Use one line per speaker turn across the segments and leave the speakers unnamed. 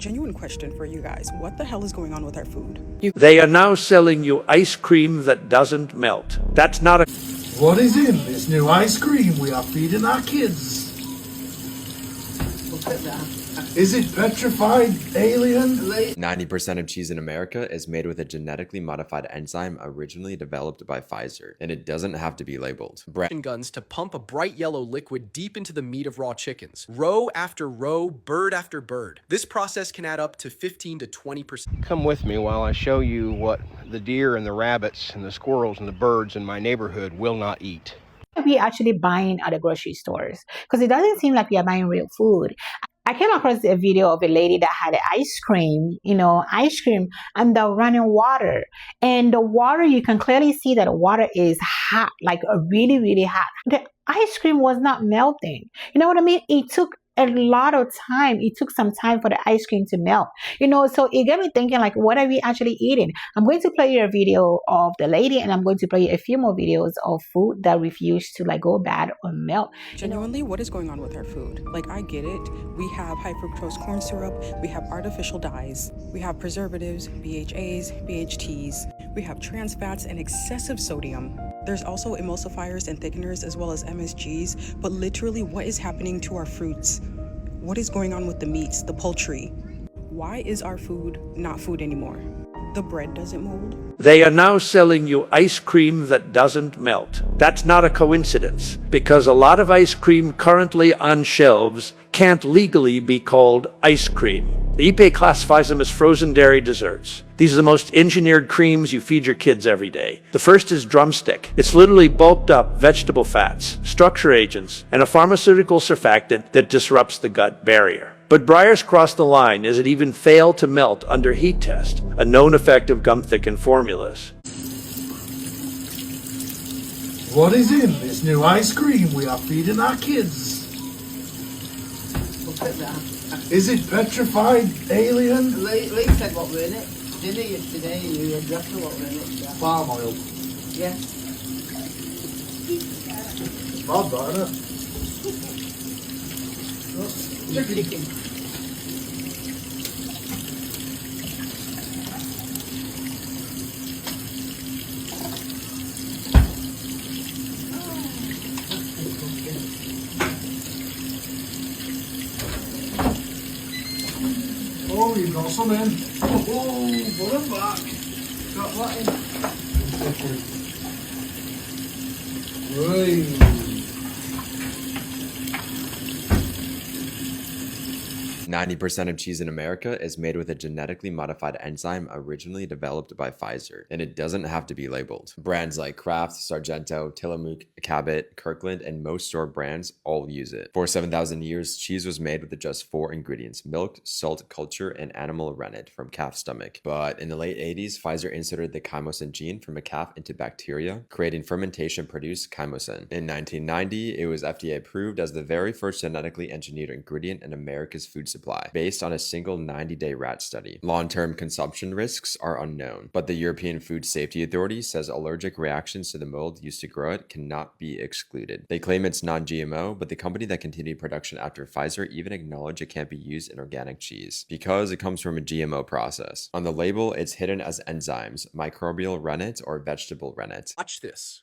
Genuine question for you guys. What the hell is going on with our food?
They are now selling you ice cream that doesn't melt. That's not a...
What is in this new ice cream we are feeding our kids?
Look at that.
Is it petrified, alien?
90% of cheese in America is made with a genetically modified enzyme originally developed by Pfizer, and it doesn't have to be labeled.
Guns to pump a bright yellow liquid deep into the meat of raw chickens, row after row, bird after bird. This process can add up to 15 to 20%.
Come with me while I show you what the deer and the rabbits and the squirrels and the birds in my neighborhood will not eat.
We actually buying at the grocery stores because it doesn't seem like we are buying real food. I came across a video of a lady that had ice cream and the running water. And the water, you can clearly see that the water is hot, like really, really hot. The ice cream was not melting. You know what I mean? It took a lot of time. It took some time for the ice cream to melt. So it got me thinking, like, what are we actually eating? I'm going to play you a video of the lady, and I'm going to play you a few more videos of food that refuse to go bad or melt.
Genuinely, what is going on with our food? Like, I get it. We have high fructose corn syrup. We have artificial dyes. We have preservatives, BHAs, BHTs. We have trans fats and excessive sodium. There's also emulsifiers and thickeners as well as MSGs. But literally, what is happening to our fruits? What is going on with the meats, the poultry? Why is our food not food anymore? The bread doesn't mold.
They are now selling you ice cream that doesn't melt. That's not a coincidence, because a lot of ice cream currently on shelves can't legally be called ice cream. The EPA classifies them as frozen dairy desserts. These are the most engineered creams you feed your kids every day. The first is drumstick. It's literally bulked up vegetable fats, structure agents, and a pharmaceutical surfactant that disrupts the gut barrier. But Breyers crossed the line as it even failed to melt under heat test, a known effect of gum-thickened formulas.
What is in this new ice cream we are feeding our kids?
Look at that.
Is it petrified, alien?
Lee said what were in it. Didn't he yesterday? You exactly what were in it. Yeah.
Palm oil.
Yeah.
It's bad, that, isn't it?
Chicken.
Oh, you got some in. Oh, put them back.
Got what in?
Right.
90% of cheese in America is made with a genetically modified enzyme originally developed by Pfizer, and it doesn't have to be labeled. Brands like Kraft, Sargento, Tillamook, Cabot, Kirkland, and most store brands all use it. For 7,000 years, cheese was made with just 4 ingredients: milk, salt, culture, and animal rennet from calf stomach. But in the late 80s, Pfizer inserted the chymosin gene from a calf into bacteria, creating fermentation-produced chymosin. In 1990, it was FDA approved as the very first genetically engineered ingredient in America's food supply, based on a single 90-day rat study. Long-term consumption risks are unknown, but the European Food Safety Authority says allergic reactions to the mold used to grow it cannot be excluded. They claim it's non-GMO, but the company that continued production after Pfizer even acknowledged it can't be used in organic cheese because it comes from a GMO process. On the label, it's hidden as enzymes, microbial rennet, or vegetable rennet.
Watch this.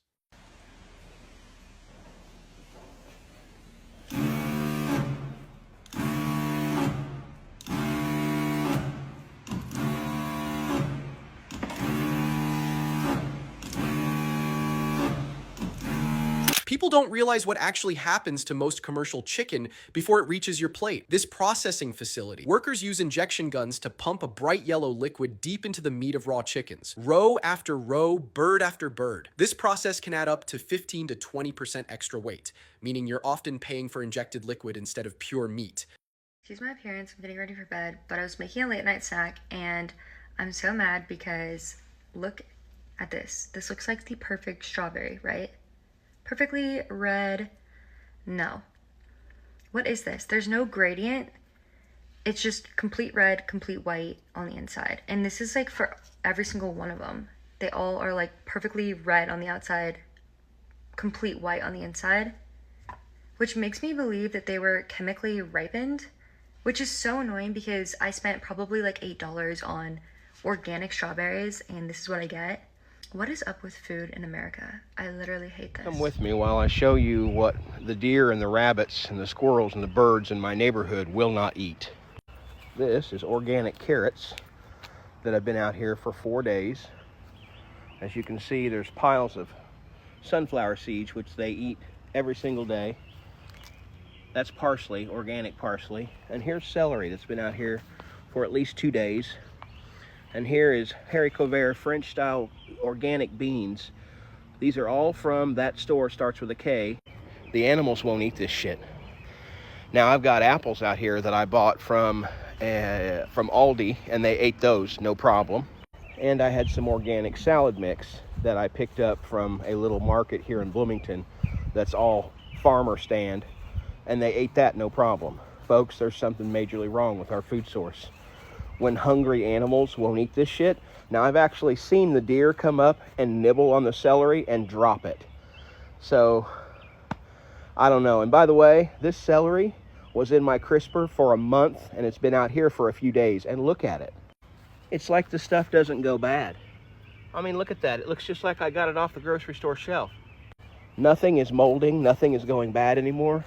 People don't realize what actually happens to most commercial chicken before it reaches your plate. This processing facility, workers use injection guns to pump a bright yellow liquid deep into the meat of raw chickens, row after row, bird after bird. This process can add up to 15 to 20% extra weight, meaning you're often paying for injected liquid instead of pure meat.
Excuse my appearance, I'm getting ready for bed, but I was making a late night snack and I'm so mad because look at this. This looks like the perfect strawberry, right? Perfectly red. No. What is this? There's no gradient. It's just complete red, complete white on the inside. And this is like for every single one of them. They all are like perfectly red on the outside, complete white on the inside, which makes me believe that they were chemically ripened which is so annoying because I spent probably like $8 on organic strawberries and this is what I get. What is up with food in America? I literally hate this.
Come with me while I show you what the deer and the rabbits and the squirrels and the birds in my neighborhood will not eat. This is organic carrots that have been out here for 4 days. As you can see, there's piles of sunflower seeds, which they eat every single day. That's parsley, organic parsley. And here's celery that's been out here for at least 2 days. And here is haricot vert French style organic beans. These are all from that store, starts with a K. The animals won't eat this shit. Now I've got apples out here that I bought from Aldi, and they ate those, no problem. And I had some organic salad mix that I picked up from a little market here in Bloomington that's all farmer stand, and they ate that, no problem. Folks, there's something majorly wrong with our food source. When hungry animals won't eat this shit. Now I've actually seen the deer come up and nibble on the celery and drop it. So, I don't know. And by the way, this celery was in my crisper for a month, and it's been out here for a few days. And look at it. It's like the stuff doesn't go bad. I mean, look at that. It looks just like I got it off the grocery store shelf. Nothing is molding. Nothing is going bad anymore.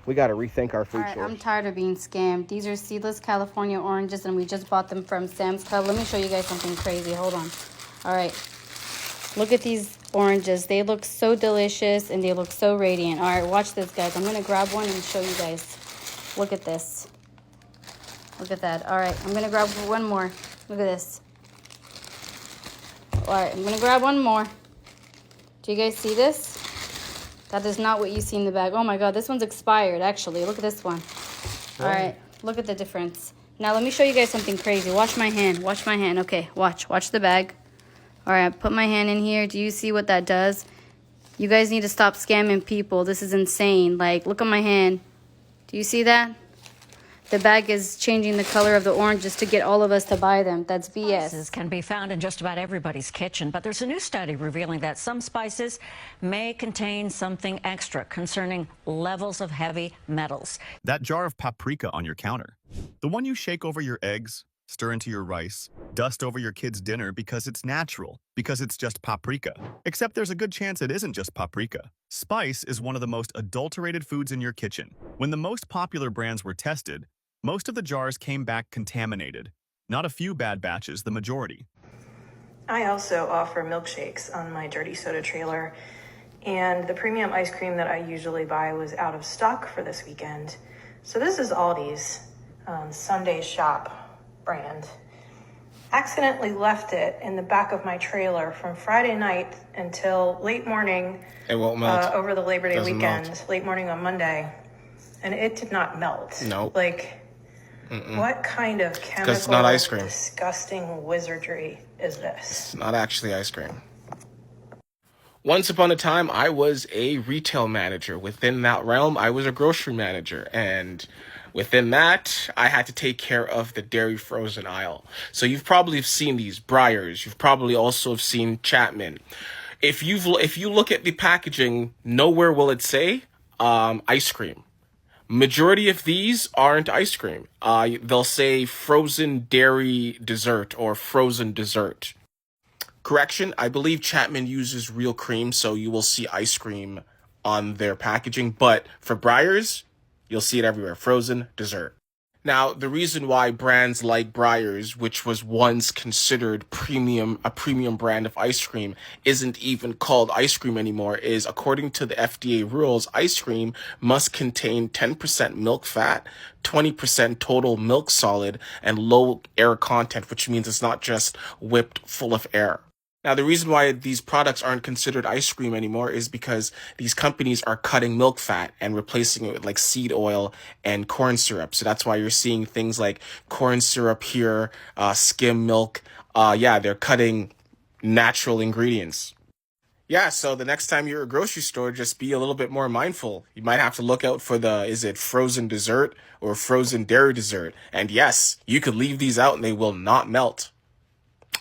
We got to rethink our food source.
I'm tired of being scammed. These are seedless California oranges, and we just bought them from Sam's Club. Let me show you guys something crazy. Hold on. All right. Look at these oranges. They look so delicious, and they look so radiant. All right, watch this, guys. I'm going to grab one and show you guys. Look at this. Look at that. All right, I'm going to grab one more. Look at this. All right, I'm going to grab one more. Do you guys see this? That is not what you see in the bag. Oh my God, this one's expired, actually. Look at this one. All right, look at the difference. Now let me show you guys something crazy. Watch my hand, watch my hand. Okay, watch the bag. All right, I put my hand in here. Do you see what that does? You guys need to stop scamming people. This is insane. Like, look at my hand. Do you see that? The bag is changing the color of the oranges to get all of us to buy them. That's BS.
Spices can be found in just about everybody's kitchen, but there's a new study revealing that some spices may contain something extra concerning levels of heavy metals.
That jar of paprika on your counter, the one you shake over your eggs, stir into your rice, dust over your kids' dinner because it's natural, because it's just paprika. Except there's a good chance it isn't just paprika. Spice is one of the most adulterated foods in your kitchen. When the most popular brands were tested, most of the jars came back contaminated. Not a few bad batches, the majority.
I also offer milkshakes on my Dirty Soda trailer, and the premium ice cream that I usually buy was out of stock for this weekend. So this is Aldi's Sunday Shop brand. Accidentally left it in the back of my trailer from Friday night until late morning.
It won't melt.
Over the Labor Day weekend,
melt.
late morning on Monday, and it did not melt.
Nope.
Like, what kind of chemical,
it's not ice cream.
Disgusting wizardry is this?
It's not actually ice cream. Once upon a time, I was a retail manager. Within that realm, I was a grocery manager. And within that, I had to take care of the dairy frozen aisle. So you've probably seen these Breyers. You've probably also have seen Chapman. If you look at the packaging, nowhere will it say ice cream. Majority of these aren't ice cream. They'll say frozen dairy dessert or frozen dessert. Correction, I believe Chapman uses real cream, so you will see ice cream on their packaging. But for Breyers, you'll see it everywhere. Frozen dessert. Now, the reason why brands like Breyers, which was once considered a premium brand of ice cream, isn't even called ice cream anymore is, according to the FDA rules, ice cream must contain 10% milk fat, 20% total milk solid, and low air content, which means it's not just whipped full of air. Now, the reason why these products aren't considered ice cream anymore is because these companies are cutting milk fat and replacing it with like seed oil and corn syrup. So that's why you're seeing things like corn syrup here, skim milk. They're cutting natural ingredients. Yeah, so the next time you're at a grocery store, just be a little bit more mindful. You might have to look out for is it frozen dessert or frozen dairy dessert? And yes, you could leave these out and they will not melt.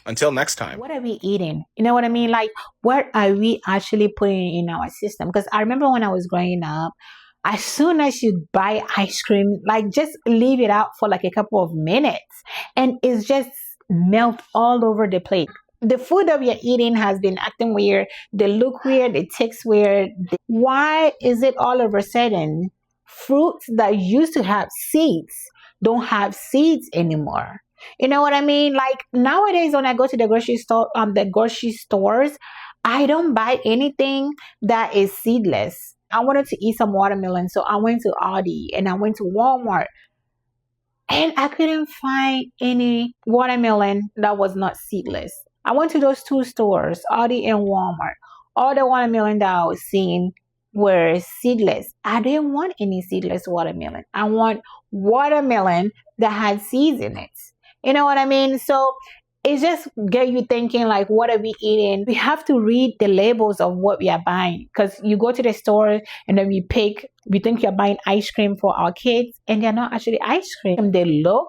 Until next time.
What are we eating? You know what I mean? Like, what are we actually putting in our system? Because I remember when I was growing up, As soon as you buy ice cream, like just leave it out for like a couple of minutes and it's just melt all over the plate. The food that we are eating has been acting weird. They look weird. It tastes weird. Why is it all of a sudden fruits that used to have seeds don't have seeds anymore? You know what I mean? Like nowadays, when I go to the grocery stores, I don't buy anything that is seedless. I wanted to eat some watermelon, so I went to Aldi and I went to Walmart and I couldn't find any watermelon that was not seedless. I went to those two stores, Aldi and Walmart. All the watermelon that I was seeing were seedless. I didn't want any seedless watermelon. I want watermelon that had seeds in it. You know what I mean? So it just get you thinking like, what are we eating? We have to read the labels of what we are buying, because you go to the store and then we think you're buying ice cream for our kids and they're not actually ice cream. They look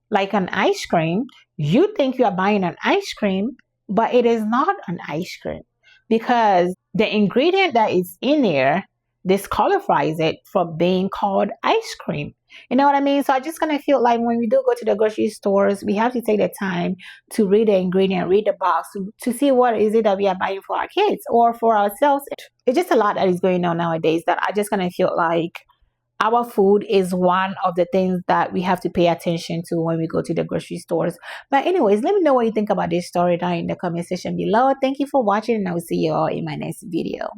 like an ice cream. You think you are buying an ice cream, but it is not an ice cream because the ingredient that is in there disqualifies it from being called ice cream. You know what I mean? So I just kind of feel like when we do go to the grocery stores, we have to take the time to read the ingredient, read the box, to see what is it that we are buying for our kids or for ourselves. It's just a lot that is going on nowadays that I just kind of feel like our food is one of the things that we have to pay attention to when we go to the grocery stores. But anyways, let me know what you think about this story down in the comment section below. Thank you for watching and I will see you all in my next video.